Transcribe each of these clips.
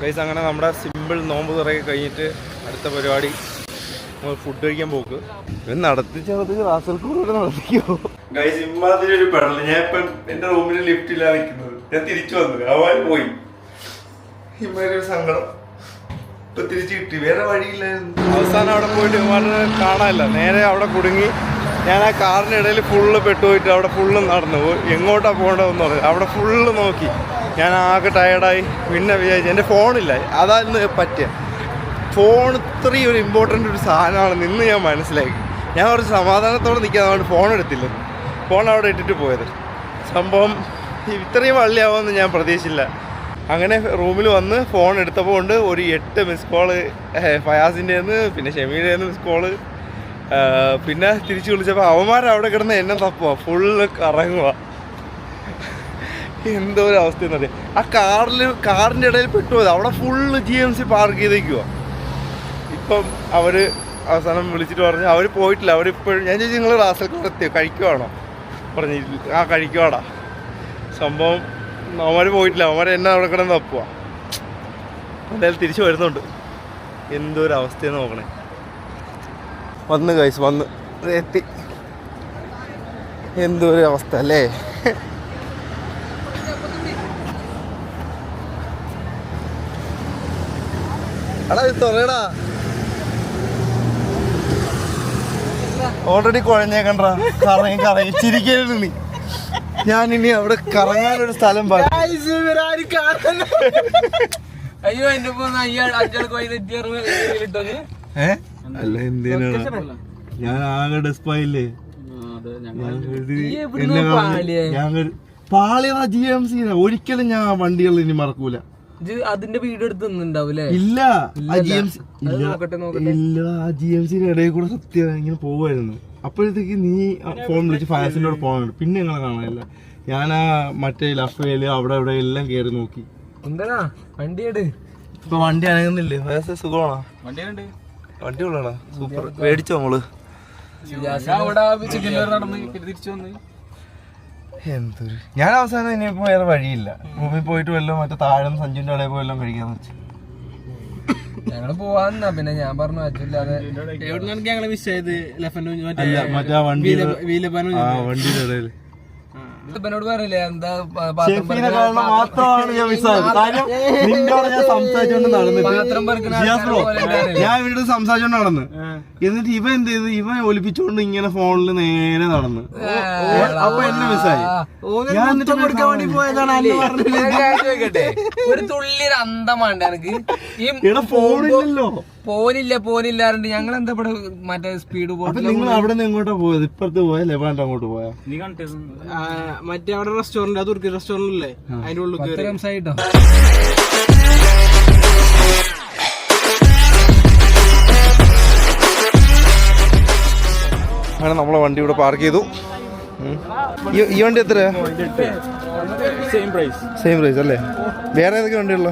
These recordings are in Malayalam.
ഗൈസ് അങ്ങനെ നമ്മുടെ സിമ്പിൾ നോമ്പ് തുറയൊക്കെ കഴിഞ്ഞിട്ട് അടുത്ത പരിപാടി നമ്മൾ ഫുഡ് കഴിക്കാൻ പോക്ക് നടത്തിച്ച് നടത്തിക്കോ ഗൈസ് ഇമ്മാതിരി ഒരു പെടൽ. ഞാൻ ഇപ്പം എന്റെ റൂമിൽ ലിഫ്റ്റിലാണ് നിൽക്കുന്നത്. ഞാൻ തിരിച്ചു വന്നത് അവൻ പോയി. ഇമ്മാതിരി ഒരു സങ്കടം ഇപ്പൊ തിരിച്ചു കിട്ടി. വേറെ വഴിയില്ലായിരുന്നു. അവസാനം അവിടെ പോയിട്ട് ഇമാരെ കാണാനില്ല. നേരെ അവിടെ കുടുങ്ങി. ഞാൻ ആ കാറിൻ്റെ ഇടയിൽ ഫുള്ള് പെട്ടുപോയിട്ട് അവിടെ ഫുള്ള് നടന്നു. എങ്ങോട്ടാ പോകേണ്ടതെന്ന് പറഞ്ഞു. അവിടെ ഫുള്ള് നോക്കി. ഞാൻ ആകെ ടയർഡായി. പിന്നെ വിചാരിച്ചു എൻ്റെ ഫോണില്ല. അതായിരുന്നു പറ്റിയ. ഫോൺ ഇത്രയും ഒരു ഇമ്പോർട്ടൻ്റ് ഒരു സാധനമാണെന്ന് ഇന്ന് ഞാൻ മനസ്സിലാക്കി. ഞാൻ കുറച്ച് സമാധാനത്തോടെ നിൽക്കാൻ അതുകൊണ്ട് ഫോൺ എടുത്തില്ല. ഫോൺ അവിടെ ഇട്ടിട്ട് പോയത്. സംഭവം ഇത്രയും വള്ളിയാവുമെന്ന് ഞാൻ പ്രതീക്ഷിച്ചില്ല. അങ്ങനെ റൂമിൽ വന്ന് ഫോൺ എടുത്തപ്പോൾ കൊണ്ട് ഒരു 8 മിസ് കോള് ഫയാസിൻ്റെ നിന്ന്, പിന്നെ ഷെമീൻ്റെ നിന്ന് മിസ് കോള്. പിന്നെ തിരിച്ചു വിളിച്ചപ്പോൾ അവന്മാരവിടെ കിടന്ന് എന്നെ തപ്പുക. ഫുള്ള് കറങ്ങുക. എന്തോ ഒരു അവസ്ഥയെന്ന് അറിയാം. ആ കാറിൻ്റെ ഇടയിൽ പെട്ടുപോയത്. അവിടെ ഫുള്ള് GMC പാർക്ക് ചെയ്തേക്കുക. ഇപ്പം അവർ അവസാനം വിളിച്ചിട്ട് പറഞ്ഞു അവർ പോയിട്ടില്ല. അവരിപ്പോഴും ഞാൻ ചോദിച്ചു നിങ്ങൾ റാസൽഖോർ എത്തിയോ, കഴിക്കുവാണോ? പറഞ്ഞു ആ കഴിക്കുവാടാ. സംഭവം അവന്മാർ പോയിട്ടില്ല. അവന്മാർ എന്നെ അവിടെ കിടന്ന് തപ്പുക. എന്തായാലും തിരിച്ചു വരുന്നുണ്ട്. എന്തോ ഒരു അവസ്ഥയെന്ന് നോക്കണേ. വന്ന് ഗൈസ് വന്ന് എത്തി. എന്തോ ഒരു അവസ്ഥ അല്ലേ. എടാ ഇത് തുറയടാ. ഓൾറെഡി കുഴഞ്ഞേക്കണ്ടാ. കറങ്ങി ചിരിക്കരുത് നീ. ഞാനിനി അവിടെ കറങ്ങാനൊരു സ്ഥലം അയ്യോ അല്ല എന്തിനാണ് ഞാൻ ആകെ ഡെസ്പായില്ലേ. പാളിയതാ GMC. ഒരിക്കലും ഞാൻ ആ വണ്ടികൾ ഇനി മറക്കൂല. അതിന്റെ വീഡിയോ എടുത്തുണ്ടാവൂലേ? ഇല്ല ആ GMCയുടെ ഇടയിൽ കൂടെ സത്യം ഇങ്ങനെ പോവായിരുന്നു. അപ്പോഴത്തേക്ക് നീ ഫോൺ വിളിച്ച് ഫയസിന്റെ കൂടെ പോകാനുണ്ട്. പിന്നെ ഞങ്ങളെ കാണാനില്ല. ഞാൻ ആ മറ്റേ ലഫേല് അവിടെ ഇവിടെ എല്ലാം കയറി നോക്കി. എന്താ വണ്ടി ഇപ്പൊ വണ്ടി അനങ്ങുന്നില്ലേ? ഫയസ് സുഖമാണോ? വണ്ടി കൊള്ളാണോ? സൂപ്പർ. മേടിച്ചോ നമ്മള്? എന്തൊരു ഞാൻ അവസാനം ഇനിയിപ്പോ വേറെ വഴിയില്ല. റൂമിൽ പോയിട്ട് വല്ലോ മറ്റേ താഴെ സഞ്ജുവിന്റെ അവിടെ പോയെല്ലാം കഴിക്കാന്ന് വെച്ചു. ഞങ്ങള് പോവാന്നാ. പിന്നെ ഞാൻ പറഞ്ഞു അച്ഛല്ലാതെ ഞങ്ങളെ മിസ് ചെയ്ത് മറ്റേ വണ്ടിയുടെ ഇടയിൽ ഇവനോട് പറയില്ലേ എന്താ മാത്രമാണ് ഞാൻ മിസ്സായത്. കാര്യം നിന്നോട് ഞാൻ സംസാരിച്ചോണ്ട് നടന്നിട്ട് ഞാൻ ഇവിടെ സംസാരിച്ചോണ്ട് നടന്ന്. എന്നിട്ട് ഇവൻ എന്ത് ചെയ്ത് ഇവൻ ഒലിപ്പിച്ചോണ്ട് ഇങ്ങനെ ഫോണിൽ നേരെ നടന്ന്. അപ്പൊ എന്നെ മിസ്സായി. ഞാൻ കൊടുക്കാൻ വേണ്ടി പോയതാണ്. ഒരു തുള്ളി അന്തമാണ്ട് എനിക്ക്. ഇവിടെ ഫോണില്ലല്ലോ. പോനില്ലാറുണ്ട്. ഞങ്ങൾ എന്താ ഇവിടെ മറ്റേ സ്പീഡ് ബോട്ട്. നിങ്ങൾ അവിടെ നിന്ന് എങ്ങോട്ടാ പോയത്? ഇപ്പുറത്ത് പോയാ ലെവാണ്ട് അങ്ങോട്ട് പോയാ? മറ്റേ അവിടെ റെസ്റ്റോറന്റ്, തുർക്കി റെസ്റ്റോറന്റ് അല്ലേ, അതിന്റെ ഉള്ളിൽ സംസാരിട്ടോ. അങ്ങനെ നമ്മളെ വണ്ടി ഇവിടെ പാർക്ക് ചെയ്തു. ഈ വണ്ടി എത്രയാ? സെയിം പ്രൈസ് അല്ലേ? വേറെ ഏതൊക്കെ വണ്ടിയുള്ള?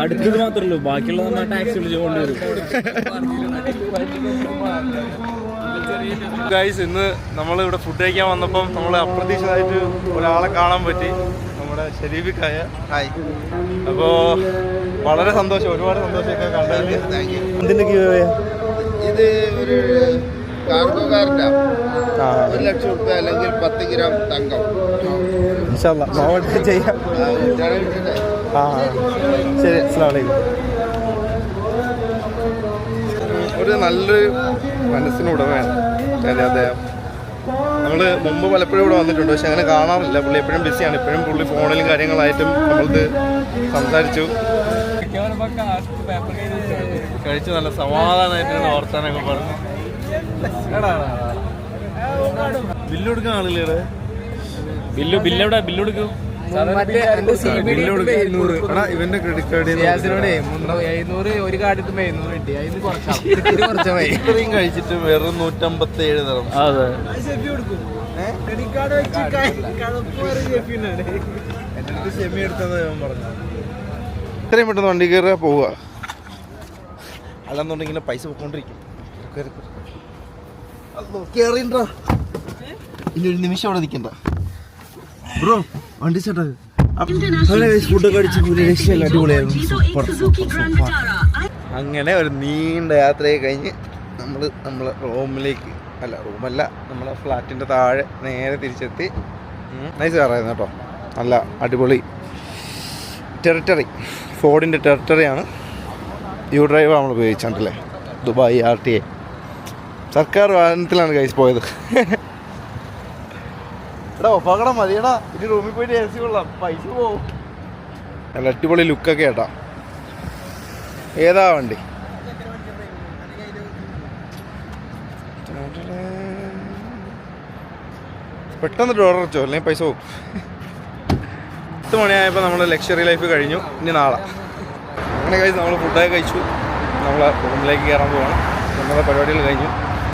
അടുത്തത് മാത്രമല്ലോ, ബാക്കിയുള്ള ടാക്സി വിളിച്ചുകൊണ്ടുവരും. ഗൈസ് ഇന്ന് നമ്മളിവിടെ ഫുഡ് കഴിക്കാൻ വന്നപ്പം നമ്മൾ അപ്രതീക്ഷിതമായിട്ട് ഒരാളെ കാണാൻ പറ്റി. നമ്മുടെ ഷരീഫിക്കായ. ഹായ്. അപ്പോൾ വളരെ സന്തോഷം, ഒരുപാട് സന്തോഷമൊക്കെ കണ്ടതിൽ. എന്തിൻ്റെ ഇത് ഒരു കാർഗോകാരൻ്റെ 1 ലക്ഷം രൂപ അല്ലെങ്കിൽ 10 ഗ്രാം തങ്കം. ചെയ്യാം. ശരി, അസ്സലാമു അലൈക്കും. ഒരു നല്ലൊരു മനസ്സിനുടമയാണ് അദ്ദേഹം. നമ്മൾ മുമ്പ് പലപ്പോഴും ഇവിടെ വന്നിട്ടുണ്ട്, പക്ഷെ അങ്ങനെ കാണാറില്ല. പുള്ളി എപ്പോഴും ബിസിയാണ്. ഇപ്പോഴും പുള്ളി ഫോണിലും കാര്യങ്ങളായിട്ടും നമ്മളത് സംസാരിച്ചു, കഴിച്ച് നല്ല സമാധാനമായിട്ടാണ് വർത്താനൊക്കെ പറഞ്ഞു. ബില്ല് കൊടുക്കാൻ ആളില്ലേ? ബില്ലെടുക്കും. ഇവന്റെ ക്രെഡിറ്റ് കാർഡ് 700 ഒരു കാർഡ് കിട്ടുമ്പോ 700 കിട്ടി. ഇത്രയും കഴിച്ചിട്ട് വെറും 157 തരം. അതെ, എന്റെ അടുത്ത് ഷെമി എടുത്തത് ഞാൻ പറഞ്ഞു. ഇത്രയും പെട്ടെന്ന് വണ്ടി കയറുക പോവുക, അല്ലെന്നുണ്ടെങ്കിൽ പൈസ പോയിക്കൊണ്ടിരിക്കും. ഇനി ഒരു നിമിഷം അവിടെ നിൽക്കണ്ട ബ്രോ. വണ്ടി ചേട്ടാ ഫുഡൊക്കെ അടിച്ച് ഒരു രക്ഷയില്ല, അടിപൊളിയായിരുന്നു. Super super super. അങ്ങനെ ഒരു നീണ്ട യാത്രയൊക്കെ കഴിഞ്ഞ് നമ്മൾ നമ്മളെ റൂമിലേക്ക്, അല്ല റൂമല്ല, നമ്മളെ ഫ്ലാറ്റിൻ്റെ താഴെ നേരെ തിരിച്ചെത്തി. നൈസ് കാറായിരുന്നു കേട്ടോ, നല്ല അടിപൊളി ടെറിട്ടറി, ഫോർഡിൻ്റെ ടെറിട്ടറിയാണ്. യു ഡ്രൈവ് നമ്മൾ ഉപയോഗിച്ചിട്ടുണ്ടല്ലേ, ദുബായ് RTA സർക്കാർ വാഹനത്തിലാണ് കൈസ് പോയത്. എടാ ഒപ്പാക്കട മതിയടാ, ഇനി റൂമിൽ പോയിട്ട് AC കൊള്ളാം, പൈസ പോവും. നല്ല അടിപൊളി ലുക്കൊക്കെ ഏട്ടാ. ഏതാ വണ്ടി? പെട്ടെന്ന് ഡോർ അടച്ചോ, അല്ലെങ്കിൽ പൈസ പോകും. 10 മണിയായപ്പോൾ നമ്മൾ ലക്ഷറി ലൈഫ് കഴിഞ്ഞു. ഇനി നാളെ അങ്ങനെ കഴിച്ച് നമ്മൾ ഫുഡൊക്കെ കഴിച്ചു, നമ്മളെ റൂമിലേക്ക് കയറാൻ പോവാണ്. നമ്മുടെ പരിപാടികൾ കഴിഞ്ഞു.